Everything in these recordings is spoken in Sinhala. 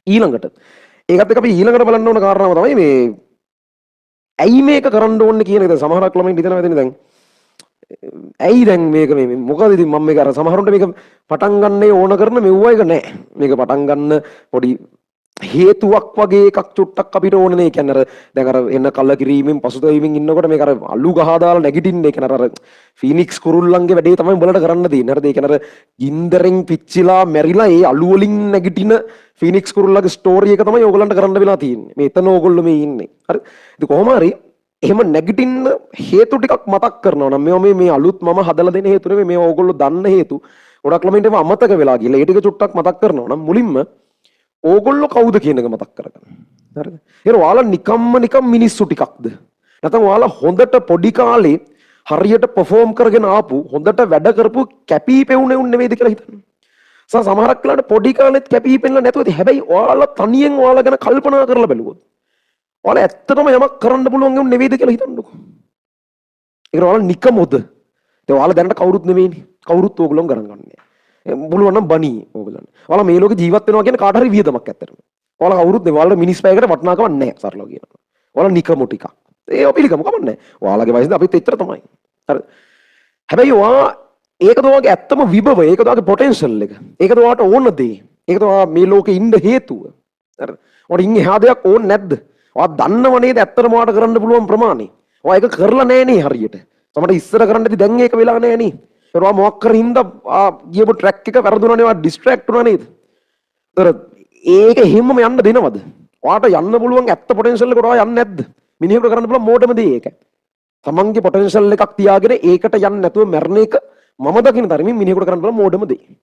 ඊළඟට ඒකත් එක්ක අපි ඊළඟට බලන්න ඕන කාරණාව තමයි මේ ඇයි මේක කරන්න ඕනේ කියන එක. සමහරක් ළමයින්ට හිතනවා එතන දැන් ඇයි දැන් මේක මේ මොකද ඉතින් මම මේක අර සමහරුන්ට මේක පටන් ගන්නේ ඕන කරන මෙව්ව එක නෑ. මේක පටන් ගන්න පොඩි හේතුවක් වගේ එකක් චුට්ටක් අපිට ඕනේ. ඒ කියන්නේ අර දැන් අර එන්න කලකිරීමෙන් පසුතැවීමෙන් ඉන්නකොට මේක අර අලු ගහා දාලා නැගිටින්න. ඒ කියන්නේ අර ෆීනික්ස් කුරුල්ලන්ගේ වැඩේ තමයි උඹලට කරන්න දෙන්නේ. හරිද? ඒ කියන්නේ අර ගින්දරෙන් පිච්චිලා මැරිලා ඒ අලු වලින් නැගිටින ෆීනික්ස් කුරුල්ලගේ ස්ටෝරි එක තමයි ඕගලන්ට කරන්න වෙලා තියෙන්නේ. මේ එතන ඕගොල්ලෝ මේ ඉන්නේ. හරි? ඉතින් කොහොම හරි එහෙම නැගිටින්න හේතු ටිකක් මතක් කරනවා නම් මේ අලුත් මම හදලා දෙන හේතු නෙමෙයි. මේ ඕගොල්ලෝ දන්න හේතු. ගොඩක් ළමයින්ට ඒවා අමතක වෙලා ගිහලා ඒ ටික චුට්ටක් මතක් කරනවා නම් මුලින්ම ඕගොල්ලෝ කවුද කියන එක මතක් කරගන්න. හරිද? ඒක ඔයාලා නිකම් මිනිස්සු ටිකක්ද? නැත්නම් ඔයාලා හොඳට පොඩි කාලේ හරියට perform කරගෙන ආපු හොඳට වැඩ කරපු කැපී පෙවුනේ උන් නෙවෙයිද කියලා හිතන්න. සමහරක් වෙලාවට පොඩි කාලෙත් කැපී පෙන්නලා නැතුව ඇති. හැබැයි ඔයාලා තනියෙන් ඔයාලා ගැන කල්පනා කරලා බැලුවොත් ඔයාලා ඇත්තටම යමක් කරන්න පුළුවන් උන් නෙවෙයිද කියලා හිතන්නකෝ. ඒක ඔයාලා නිකමොද? ඒ ඔයාලා දැනට කවුරුත් නෙවෙයිනේ. කවුරුත් ඕගොල්ලෝ ගණන් ගන්නෑ. පුළුවන් නම් බණී ඕගොල්ලන්. ඔයාලා මේ ලෝකේ ජීවත් වෙනවා කියන්නේ කාට හරි වියදමක් ඇත්තටම. ඔයාලා කවුරුත් නෙවෙයි. ඔයාලා මිනිස් පැයකට වටිනාකමක් නැහැ සරලව කියනවා. ඔයාලා නිකමු ටිකක්. ඒ ඔපිලිකම කමන්නේ. ඔයාලගේ වයසද අපිත් එච්චර තමයි. හරි. හැබැයි ඔයා ඒකද ඔයාගේ ඇත්තම විභවය, ඒකද ඔයාගේ පොටෙන්ෂල් එක. ඒකද ඔයාට ඕන දේ. ඒකද ඔයා මේ ලෝකේ ඉන්න හේතුව. හරි. ඔයාට ඉන්නේ එහා දෙයක් ඕනේ නැද්ද? ඔයා දන්නව නේද ඇත්තටම ඔයාට කරන්න පුළුවන් ප්‍රමාණය. ඔයා ඒක කරලා නැහැ නේ හරියට. තමයි ඉස්සර කරන්න ඇති දැන් ඒක වෙලා නැහැ නේ. ඒවා මොකක් කර හින්දා ගියපු ට්‍රැක් එක වැරදුනානේ. ඔයා ඩිස්ට්‍රැක්ට් වුණා නේද? ඒතර ඒක හැමම යන්න දෙනවද? ඔයාට යන්න පුළුවන් ඇත්ත පොටෙන්ෂල් එක ඔයා යන්නේ නැද්ද? මිනිහෙකුට කරන්න පුළුවන් මෝඩම දේ ඒක. තමන්ගේ පොටෙන්ෂල් එකක් තියාගෙන ඒකට යන්නේ නැතුව මැරණ එක මම දකින්න තරමින් මිනිහෙකුට කරන්න පුළුවන් මෝඩම දේ.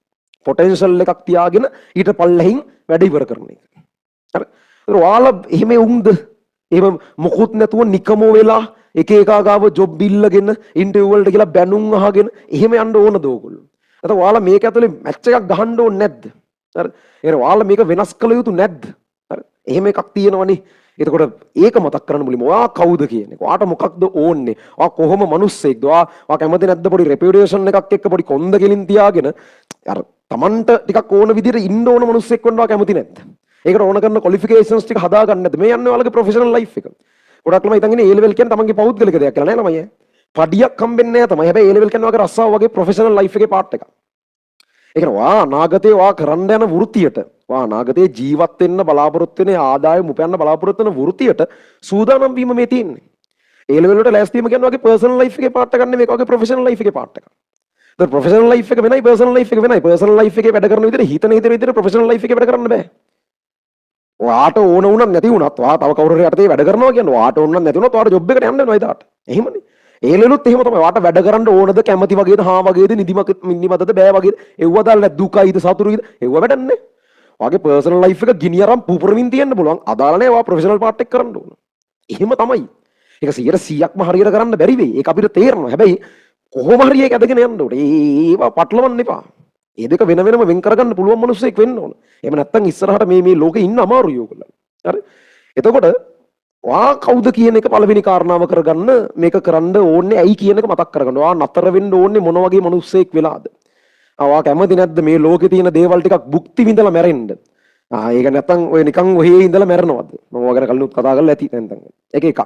පොටෙන්ෂල් එකක් තියාගෙන ඊට පල්ලෙහින් වැඩ ඉවර කරන එක. හරි. ඒතර ඔයාලා එහෙම උන්ද? එහෙම මොකුත් නැතුව නිකම වෙලා එක ගාව ජොබ් ඉල්ලගෙන ඉන්ටර්විව් වලට ගිහලා බැනුම් අහගෙන එහෙම යන්න ඕනද ඕගොල්ලෝ? නැත්නම් ඔයාලා මේක ඇතුලේ මැච් එකක් ගහන්න ඕනේ නැද්ද? හරි. එහෙනම් ඔයාලා මේක වෙනස් කළ යුතු නැද්ද? හරි. එහෙම එකක් තියෙනවනේ. එතකොට ඒක මතක් කරන්න මුලින්ම ඔයා කවුද කියන එක. ඔයාට මොකක්ද ඕන්නේ? ඔයා කොහොම මිනිස්සෙක්ද? ඔයා කැමති නැද්ද පොඩි රෙපියුටේෂන් එකක් එක්ක පොඩි කොන්ද කෙලින් තියාගෙන අර Tamanට ටිකක් ඕන විදිහට ඉන්න ඕන මිනිස්සෙක් වෙන්න ඔයා කැමති නැද්ද? ඒකට ඕන කරන ක්වොලිෆිකේෂන්ස් ටික හදා ගන්න නැද්ද? මේ යන්නේ ඔයාලගේ ප්‍රොෆෙෂනල් ලයිෆ් එක. ගොඩක් ළමයි හිතන්නේ A level කියන්නේ තමන්ගේ පෞද්ගලික දෙයක් කියලා නෑ ළමයි. පඩියක් හම්බෙන්නේ නෑ තමයි. හැබැයි A level කියන්නේ වගේ රස්සාව වගේ ප්‍රොෆෙෂනල් ලයිෆ් එකේ පාර්ට් එකක්. ඒ කියන්නේ වා අනාගතේ වා කරන්න යන වෘත්තියට, වා අනාගතේ ජීවත් වෙන්න බලාපොරොත්තු වෙන ආදායම උපයන්න බලාපොරොත්තු වෙන වෘත්තියට සූදානම් වීම මේ තියෙන්නේ. A level වලට ලෑස්ති වීම කියන්නේ වගේ පර්සනල් ලයිෆ් එකේ පාර්ට් එකක් නෙමෙයි. මේක වගේ ප්‍රොෆෙෂනල් ලයිෆ් එකේ පාර්ට් එකක්. ඒතර ප්‍රොෆෙෂනල් ලයිෆ් එක වෙනයි පර්සනල් ලයිෆ් එක වෙනයි. පර්සනල් ලයිෆ් එකේ වැඩ කරන විදිහට හිතන විදිහට ප්‍රොෆෙෂනල් ලයිෆ් එකේ වැඩ කරන්න බෑ. ඔයාට ඕන වුණත් නැති වුණත් ඔයා තව කවුරු හරි යටතේ වැඩ කරනවා කියන්නේ ඔයාට ඕන නම් නැති වුණත් ඔයාට ජොබ් එකට යන්න වෙනවා එදාට. එහෙමනේ. ඒලෙලුත් එහෙම තමයි. ඔයාට වැඩ කරන්න ඕනද කැමති වගේද හා වගේද නිදිමතද බෑ වගේද එව්ව දාලා දුකයිද සතුටුයිද එව්ව වැඩන්නේ. ඔයාගේ පර්සනල් ලයිෆ් එක ගිනි අරන් පුපුරමින් තියන්න පුළුවන්. අදාළ නැහැ ඔයා ප්‍රොෆෙෂනල් පාර්ට් එක කරන්න ඕන. එහෙම තමයි. ඒක 100%ක්ම හරියට කරන්න බැරි වෙයි. ඒක අපිට තේරෙනවා. හැබැයි කොහොම හරි ඒක ඇදගෙන යන්න ඕනේ. ඒවා පටලවන්න එපා. ඒ දෙක වෙන වෙනම වෙන් කරගන්න පුළුවන් මිනිස්සෙක් වෙන්න ඕන. එහෙම නැත්නම් ඉස්සරහට මේ ලෝකේ ඉන්න අමාරුයි ඕගොල්ලෝ. හරි. එතකොට ඔයා කවුද කියන එක පළවෙනි කාරණාව කරගන්න මේක කරන්න ඕනේ ඇයි කියන එක මතක් කරගන්න. ඔයා නතර වෙන්න ඕනේ මොන වගේ මිනිස්සෙක් වෙලාද? ඔයා කැමති නැද්ද මේ ලෝකේ තියෙන දේවල් ටිකක් භුක්ති විඳලා මැරෙන්න? ඒක නැත්නම් ඔය නිකන් ඔහේ ඉඳලා මැරෙනවද? මම ඔය ගැන කලිනුත් කතා කරලා ඇති නැත්නම්. ඒක එකක්.